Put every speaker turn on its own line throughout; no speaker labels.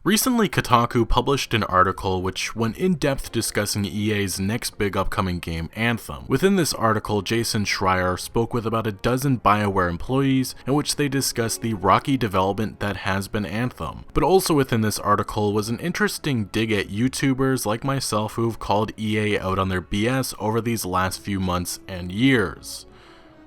Recently, Kotaku published an article which went in depth discussing EA's next big upcoming game, Anthem. Within this article, Jason Schreier spoke with about a dozen BioWare employees in which they discussed the rocky development that has been Anthem. But also within this article was an interesting dig at YouTubers like myself who have called EA out on their BS over these last few months and years.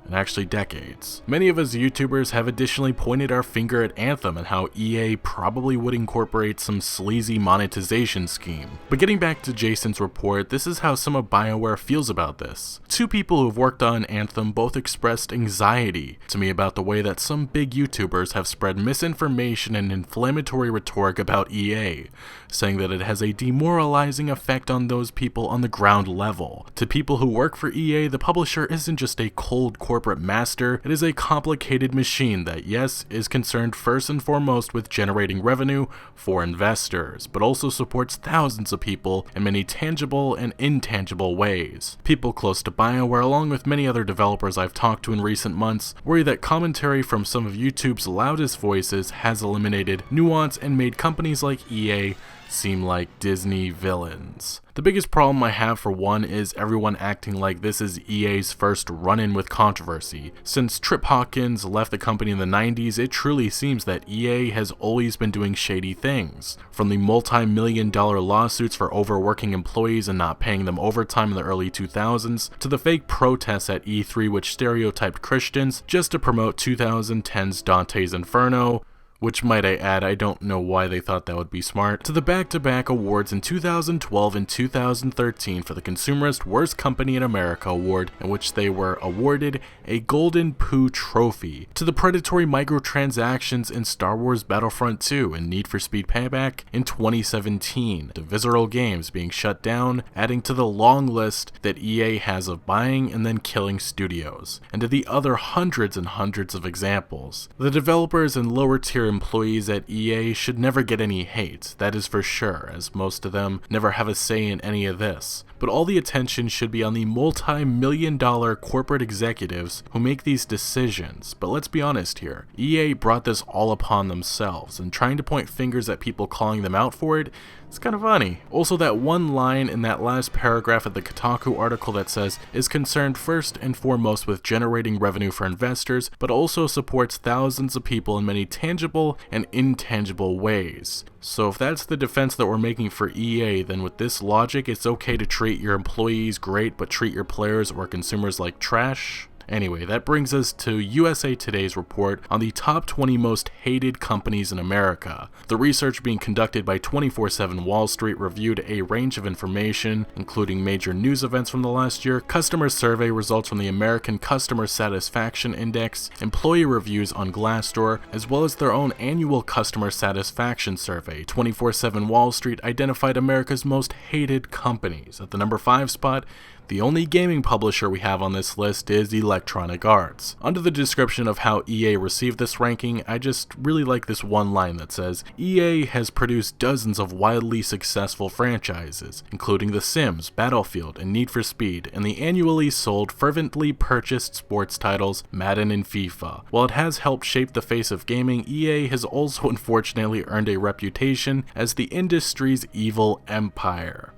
And actually decades. Many of us YouTubers have additionally pointed our finger at Anthem and how EA probably would incorporate some sleazy monetization scheme. But getting back to Jason's report, this is how some of BioWare feels about this. Two people who've worked on Anthem both expressed anxiety to me about the way that some big YouTubers have spread misinformation and inflammatory rhetoric about EA, saying that it has a demoralizing effect on those people on the ground level. To people who work for EA, the publisher isn't just a cold corporate master, it is a complicated machine that, yes, is concerned first and foremost with generating revenue for investors, but also supports thousands of people in many tangible and intangible ways. People close to BioWare, along with many other developers I've talked to in recent months, worry that commentary from some of YouTube's loudest voices has eliminated nuance and made companies like EA seem like Disney villains. The biggest problem I have for one is everyone acting like this is EA's first run-in with controversy. Since Trip Hawkins left the company in the 90s, it truly seems that EA has always been doing shady things. From the multi-million-dollar lawsuits for overworking employees and not paying them overtime in the early 2000s, to the fake protests at E3 which stereotyped Christians just to promote 2010's Dante's Inferno, which might I add, I don't know why they thought that would be smart, to the back-to-back awards in 2012 and 2013 for the Consumerist Worst Company in America award, in which they were awarded a Golden Poo trophy, to the predatory microtransactions in Star Wars Battlefront 2 and Need for Speed Payback in 2017, to Visceral Games being shut down, adding to the long list that EA has of buying and then killing studios, and to the other hundreds and hundreds of examples. The developers and lower tier employees at EA should never get any hate, that is for sure, as most of them never have a say in any of this. But all the attention should be on the multi-million-dollar corporate executives who make these decisions. But let's be honest here, EA brought this all upon themselves, and trying to point fingers at people calling them out for it, it's kind of funny. Also, that one line in that last paragraph of the Kotaku article that says, is concerned first and foremost with generating revenue for investors, but also supports thousands of people in many tangible and intangible ways. So if that's the defense that we're making for EA, then with this logic, it's okay to treat your employees great, but treat your players or consumers like trash? Anyway, that brings us to USA Today's report on the top 20 most hated companies in America. The research being conducted by 24/7 Wall Street reviewed a range of information, including major news events from the last year, customer survey results from the American Customer Satisfaction Index, employee reviews on Glassdoor, as well as their own annual customer satisfaction survey. 24/7 Wall Street identified America's most hated companies. At the number 5 spot, the only gaming publisher we have on this list is Electronic Arts. Under the description of how EA received this ranking, I just really like this one line that says, EA has produced dozens of wildly successful franchises, including The Sims, Battlefield, and Need for Speed, and the annually sold, fervently purchased sports titles Madden and FIFA. While it has helped shape the face of gaming, EA has also unfortunately earned a reputation as the industry's evil empire.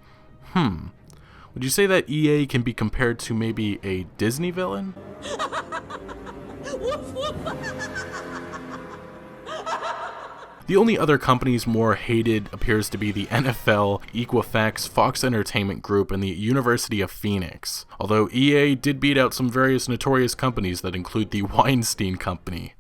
Would you say that EA can be compared to maybe a Disney villain? The only other companies more hated appears to be the NFL, Equifax, Fox Entertainment Group, and the University of Phoenix. Although EA did beat out some various notorious companies that include the Weinstein Company.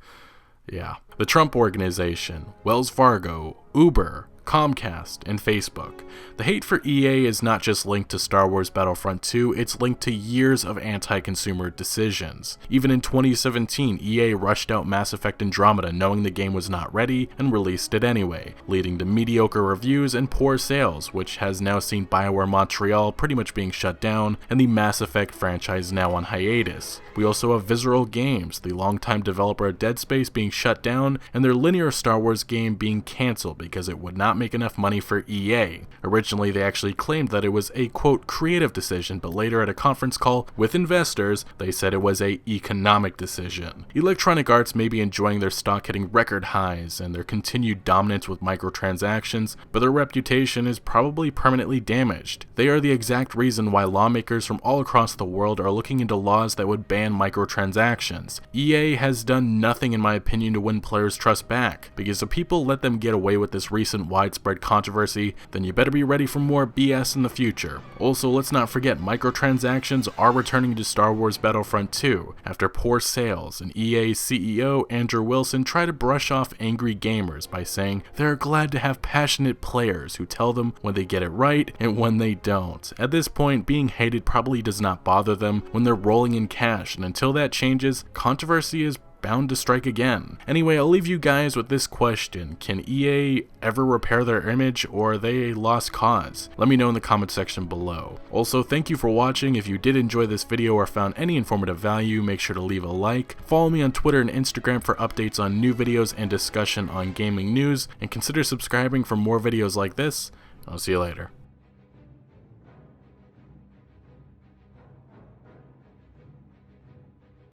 Yeah. The Trump Organization, Wells Fargo, Uber, Comcast, and Facebook. The hate for EA is not just linked to Star Wars Battlefront 2, it's linked to years of anti-consumer decisions. Even in 2017, EA rushed out Mass Effect Andromeda knowing the game was not ready and released it anyway, leading to mediocre reviews and poor sales, which has now seen BioWare Montreal pretty much being shut down and the Mass Effect franchise now on hiatus. We also have Visceral Games, the longtime developer of Dead Space, being shut down and their linear Star Wars game being cancelled because it would not not make enough money for EA. Originally, they actually claimed that it was a quote creative decision, but later at a conference call with investors, they said it was a economic decision. Electronic Arts may be enjoying their stock hitting record highs and their continued dominance with microtransactions, but their reputation is probably permanently damaged. They are the exact reason why lawmakers from all across the world are looking into laws that would ban microtransactions. EA has done nothing in my opinion to win players' trust back, because if people let them get away with this recent widespread controversy, then you better be ready for more BS in the future. Also, let's not forget microtransactions are returning to Star Wars Battlefront 2 after poor sales, and EA's CEO Andrew Wilson tried to brush off angry gamers by saying they're glad to have passionate players who tell them when they get it right and when they don't. At this point, being hated probably does not bother them when they're rolling in cash, and until that changes, controversy is bound to strike again. Anyway, I'll leave you guys with this question: can EA ever repair their image, or are they a lost cause? Let me know in the comment section below. Also, thank you for watching. If you did enjoy this video or found any informative value, make sure to leave a like. Follow me on Twitter and Instagram for updates on new videos and discussion on gaming news, and consider subscribing for more videos like this. I'll see you later.